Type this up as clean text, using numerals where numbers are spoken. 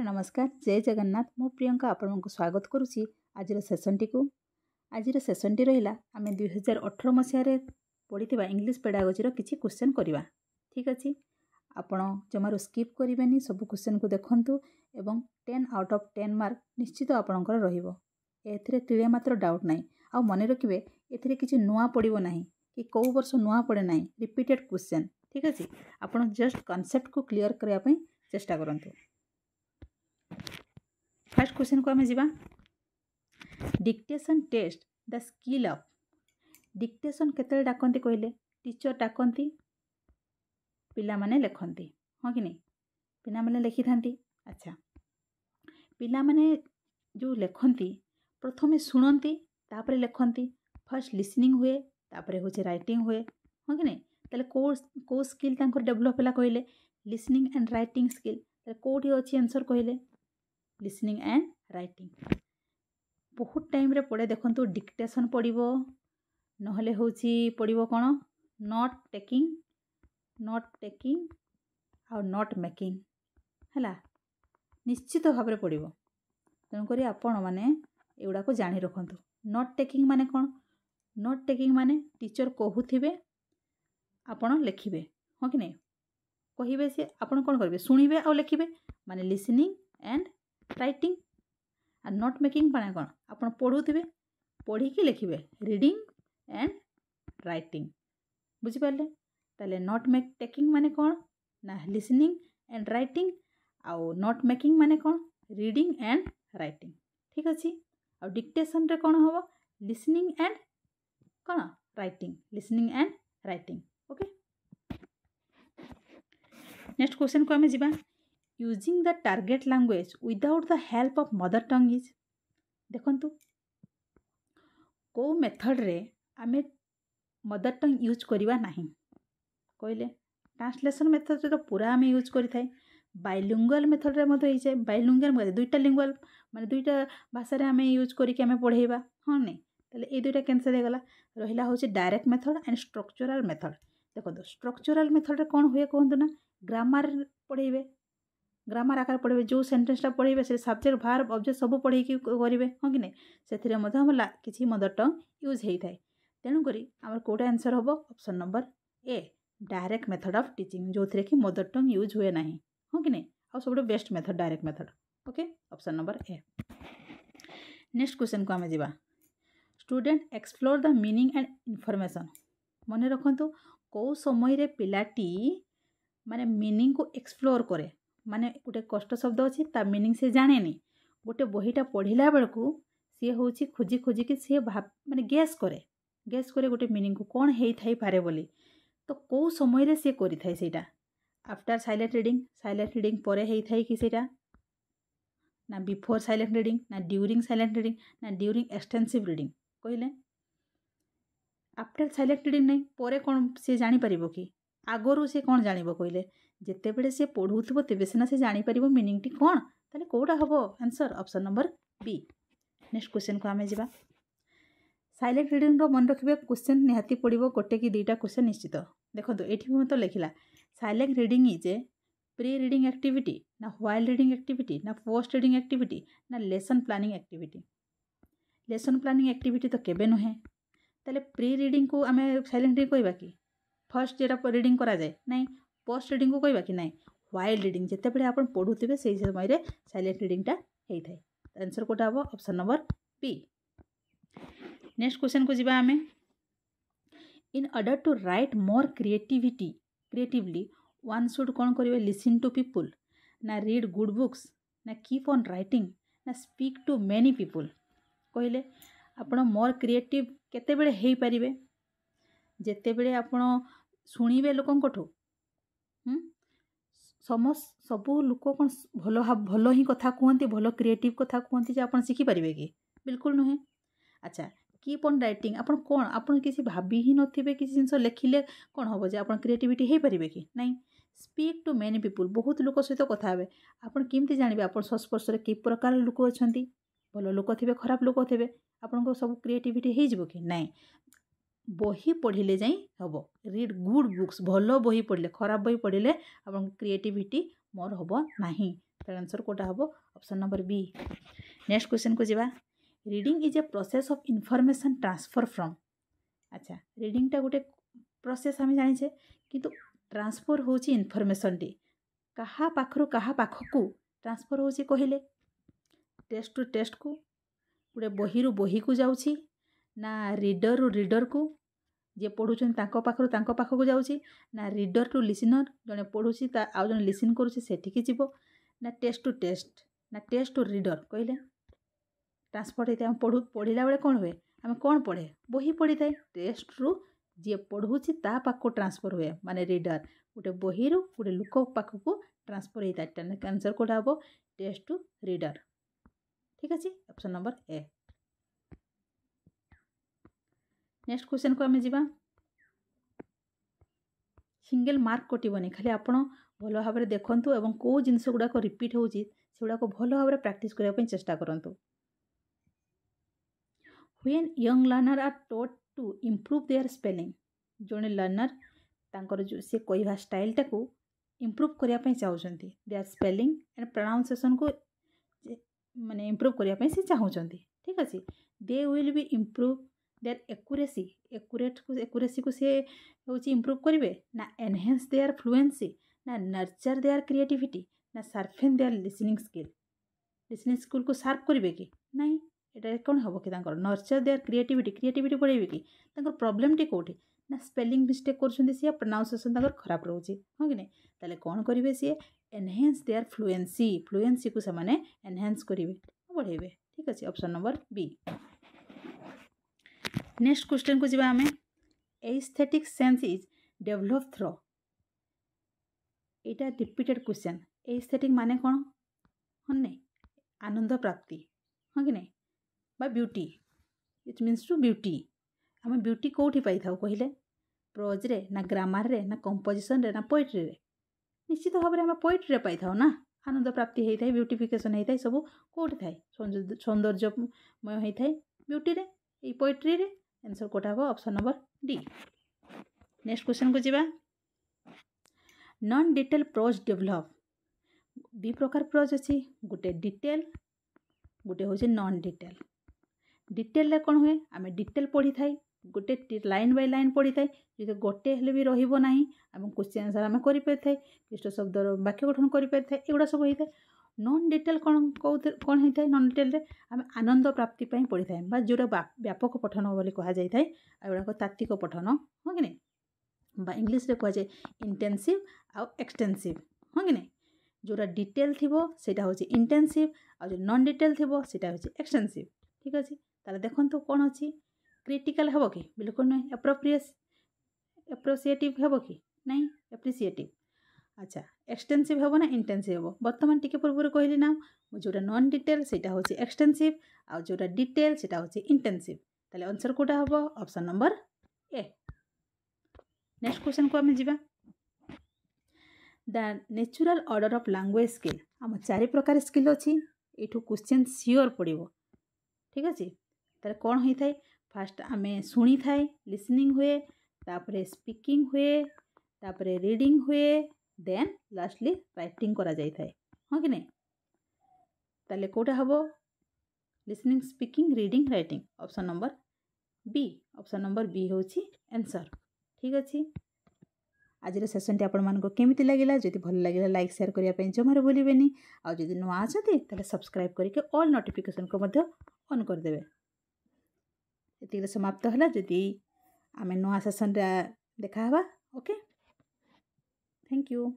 नमस्कार जय जगन्नाथ मु प्रियंका आपको स्वागत करुच्ची आज सेसन टी आज सेसन टी रहा आम 2018 मसीह पढ़ी इंग्लिश पेडागोजी किसी क्वेश्चन करवा ठीक अच्छे आपण जमार स्किप करें सब क्वेश्चन को देखु एवं 10 आउट ऑफ 10 मार्क निश्चित आपणकर रे मात्र डाउट ना आ मन रखिए ए किसी नुआ पड़ो ना कि कौ वर्ष नुआ पड़े ना रिपीटेड क्वेश्चन ठीक अच्छे आपड़ जस्ट कॉन्सेप्ट को क्लियर करने चेष्टा करूँ। फर्स्ट क्वेश्चन को आमे जीवा dictation test the skill of dictation केतले डाकंती कहले टीचर डाकंती पिला माने लेखंती हाँ कि नहीं पिला माने लिखि थांती। अच्छा पिला माने जो लेखंती प्रथमे शुणती तापरे लेखंती फर्स्ट लिसनिंग हुए तापरे होचे राइटिंग हुए हाँ कि नहीं ताले को स्किल तांकर डेवलप होला कहले लिसनिंग एंड राइटिंग स्किल ताले कोठी अछि आंसर कहले लिसनिंग एंड राइटिंग बहुत टाइम रे पड़े देखंतु डिक्टेशन पड़िबो नहले होची पड़िबो कोन नॉट टेकिंग और नॉट मेकिंग हैला निश्चित भाव में पड़िबो तेणु करी आपण माने एगुडा को जानि रखंतु। नॉट टेकिंग माने कोन नॉट टेकिंग माने टीचर कहूथिबे आपण लिखिबे हाँ कि नहीं कहिबे से आपण कोन करबे सुनिबे और लिखिबे माने लिसनिंग एंड राइटिंग आ नोट मेकिंग पाने कौन आप पढ़ुवे पढ़ी लिखिए रीडिंग एंड राइटिंग बुझिपारे ताले नोट मेक टेकिंग माने कौन ना लिसनिंग एंड राइटिंग आउ नोट मेकिंग माने कौन रीडिंग एंड राइटिंग ठीक अच्छे आ डिक्टेशन रे कौन हम लिसनिंग एंड कौन writing listening and writing okay. Next question को आमे जीवा using the target language without the help of mother tongue is देखंतु को मेथड रे आमे मदर टंग यूज करिवा नहीं कहले ट्रांसलेशन मेथड रे तो पूरा आमे यूज करि थाए बाइलिंगुअल मेथड रे मते होइसे बाइलिंगुअल माने दुईटा लिंगुअल माने दुईटा भाषा रे आमे यूज करि के आमे पढेबा हां नहीं तले ए दुईटा कैंसिल हे गला रहिला होचे direct method and structural method देखो स्ट्रक्चरल मेथड रे कोन होय कहंतु ना ग्रामर पढेबे ग्रामर आकार पढ़े जो सेंटेंसटा पढ़े से सब्जेक्ट भार्ब ऑब्जेक्ट सब पढ़े करेंगे हाँ कि नहीं से किसी मदर टंग यूज होता है तेणुक आम कौटा आंसर हम option number A direct method of teaching जो थी कि मदर टंग यूज हुए ना हाँ कि नहीं आ सब best method direct method okay option number A. Next question को आम जा student explore the meaning and information मन रखु कौ समय पिलाटी माने मीनिंग को एक्सप्लोर करे माने गोटे कष्ट शब्द अच्छी ता मीनिंग से जाने गोटे बहीटा पढ़ला बेलू सी हूँ खोजी खोजी कि सी भाव माने गैस करे गोटे मीनिंग को कौन हो थाई पारे बोली तो कौ समय रे सी करि थाई सेटा आफ्टर साइलेंट रीडिंग परे हो थाई कि सेटा ना बिफोर साइलेंट रीडिंग ना ड्यूरिंग साइलेंट रीडिंग ना ड्यूरिंग एक्सटेंसिव रीडिंग कहले आफ्टर साइलेंट रीडिंग नहीं परे कौन सी जानी परिबो कि आगरू से कौन जानिबो कहले जिते बड़े सी पढ़ुव तेज सीना से जापर मीनिंग टी कौन ताले कौटा हम answer option number B. Next question को आमे जीवा साइलेंट रीडिंग रो मन रखिबे क्वेश्चन निहाती पड़िबो गोटे कि दुईटा क्वेश्चन निश्चित देखो एठी भी तो लिखिला silent reading is a pre reading activity ना व्हाइल रीडिंग एक्टिविटी ना पोस्ट रीडिंग एक्टिविटी ना lesson planning activity lesson planning activity तो केबे नुहे ताले प्री रीडिंग को आमे साइलेंट रीडिंग कहबा कि फर्स्ट जेटा रीडिंग करा जाए नहीं पोस्ट रीडिंग को कहबा कि नहीं व्हाइल रीडिंग जिते बड़े आप पढ़ुवे से समय साइलेंट रीडिंगटा होता है आंसर कोटा हम option number B. Next question को जीवा आमे in order to write more creatively one should कौन करेंगे लिसन टू पीपुल ना रीड गुड बुक्स ना कीप ऑन राइटिंग ना स्पीक टू मेनी पीपुल कहले आपण मोर क्रिएटिव केते बेले हेई परिबे जेते बेले आपण सुनिबे लोकंकठू सबू लोक कौन भल ही कथा कहते भल क्रिएटिव कथा कहते आप शिखिपारे कि बिल्कुल नुहे। अच्छा कीप ऑन राइटिंग आप कौन आप किसी भाभी ही नथिबे किसी जिनस लिखिले कौन हम जे आप क्रिएटिविटी हो पारे कि नहीं स्पीक टू मेनी पीपुल बहुत लोक सहित कथा हे आपन केमती जानबे आप संस्पर्श में कि प्रकार लोक अच्छा भल लोक थे खराब लोक थे आपन सब क्रिएटिविटी हो कि नहीं बही पढ़िले जाई हम रीड गुड बुक्स भल बही पढ़ले खराब बही पढ़ले आप क्रिएटिविटी मोर हम नहीं तार आंसर कोटा हम option number B. Next question को जीवा। Reading is a process of information transfer from. अच्छा रीडिंगटा गोटे प्रोसेस आम जाने किंतु ट्रांसफर होची इनफॉरमेशन टी कहा पाखरु कहा पाखकू ट्रांसफर होची कहले टेस्ट टू टेस्ट को गोटे बही रु बही को जाउची ना रीडर रु रीडर को जे पढ़ुछन तांको पाखरु तांको पाखकू जाउची ना रीडर टू लिसनर जने पढ़ुची ता आ जने लिसन करूची सेठिकी जीवो ना टेस्ट टू रीडर कहले ट्रांसफर होता है। पढ़ला बेले कौन हुए आम कौन पढ़े बही पढ़ी थाए टेस्ट रु जी पढ़ुची ता पाखको ट्रांसफर हुए माने रीडर गोटे बही रु गोटे लोक पाखको ट्रांसफर होता है। आंसर कोटा हम टेस्ट टू रीडर। ठीक अच्छे option number A. Next question को आम जा सिंगल मार्क कटबनी खाली आपण भल भाव में देखूँ और कौ जिनस गुड़ाक रिपीट होगी सेगुड़ाक भल भाव में प्रैक्टिस करने चेष्टा करूँ। When young learner are taught to improve their spelling जोने लर्नर तांकर जो से कहवा स्टाइल टाको इम्प्रूव करने चाहते देयर स्पेलिंग एंड प्रोनाउंसिएशन को माने इम्प्रूव करने से चाहते। ठीक अच्छे they will be improve their accuracy को से हूँ इम्प्रूव करेंगे ना एनहेंस देयर फ्लुएंसी ना नर्चर देयर क्रिएटिविटी ना शार्पेन देयर लिसनिंग स्किल को शार्प करेंगे कि नहीं ये कौन हम कि नर्चर देयर क्रिएटिविटी बढ़ेबे कि प्रॉब्लम टी कौटी ना स्पेलिंग मिस्टेक कर प्रोनाउंसिएशन खराब रोचे हाँ कि नहीं ताले कौन करेंगे सी एनहेंस देयर फ्लुएंसी को से एनहेंस करेंगे बढ़ेबे। ठीक अच्छे option number B. Next question को जीवा आमे aesthetic sense is develop through एटा रिपीटेड क्वेश्चन एस्थेटिक माने कौन हाँ नहीं आनंद प्राप्ति हाँ कि नहीं बा beauty it means to beauty आम ब्यूटी कौटी पाई था कहले प्रोज रे ना ग्रामर रे ना कंपोजिशन रे ना पोएट्री रे निश्चित भाव में आम पोएट्री रे पाई था ना आनंद प्राप्ति होता है ब्यूटिफिकेशन होता है सब कौटी थाए सौंदर्यमय होता है ब्यूटी रे ये पोएट्री रे आंसर कोटा हम option number D. Next question को जीवा नॉन डिटेल प्रोज डेवलप दु प्रकार प्रोज अच्छी गोटे डिटेल गोटे हूँ नॉन डिटेल। डिटेल कौन हुए आम डिटेल पढ़ी थाए गोटे लाइन बाय लाइन पढ़ी थाए जो गोटे हेले भी रहिबो नाही आम क्वेश्चन आंसर आम करि पारि थाए इष्ट शब्द वाक्य गठन करि पारि थाए एगुड़ा सब होता है। नॉन डिटेल कौन होता है नॉन डिटेल रे आम आनंद प्राप्ति पढ़ी थाए बा जोटा व्यापक पठन बोली कह जाए एगुड़ाक तात्विक पठन हाँ कि नहीं बा इंग्लिश रे कह जाए इंटेंसिव आउ एक्सटेंसिव हाँ कि नहीं जोटा डिटेल थी सेटा हूँ इंटेंसिव आ जो नॉन डिटेल थी सेटा हूँ एक्सटेंसिव। ठीक अच्छे ताले देखो कौन अच्छी क्रिटिकल हम कि बिल्कुल नहीं एप्रोसिएटिव हम कि नहीं एप्रिसिएटिव। अच्छा एक्सटेंसिव हम ना इंटेंसिव हम बर्तमान टिके पूर्व कहली ना जोटा नॉन डिटेल सेटा हूँ एक्सटेंसिव आ जोटा डिटेल सेटा हूँ इंटेंसिव ताले आंसर कोटा हम option number A. Next question को आम जा the natural order of language skill आम 4 प्रकार स्किल अच्छी ये क्वेश्चन सियोर पड़ो। ठीक अच्छे तार कौन होता है फास्ट आम शुणी थाए लिसनिंग हुए तापरे स्पीकिंग हुए तापरे रीडिंग हुए देन लास्टली राइटिंग करा जाय थाए हाँ कि नहीं ताले कोटा हम listening speaking reading writing option number B. Option number B हूँ आंसर। ठीक अच्छे आज सेसन टी आपको केमी लगे जदि भल लगे लाइक शेयर करने जमार भूलें आउ जदि नुआ अच्छा सब्सक्राइब करके ऑल नोटिफिकेशन को ऑन करदे। ये समाप्त है जदि आम नुआ सेसन देखा ओके थैंक यू।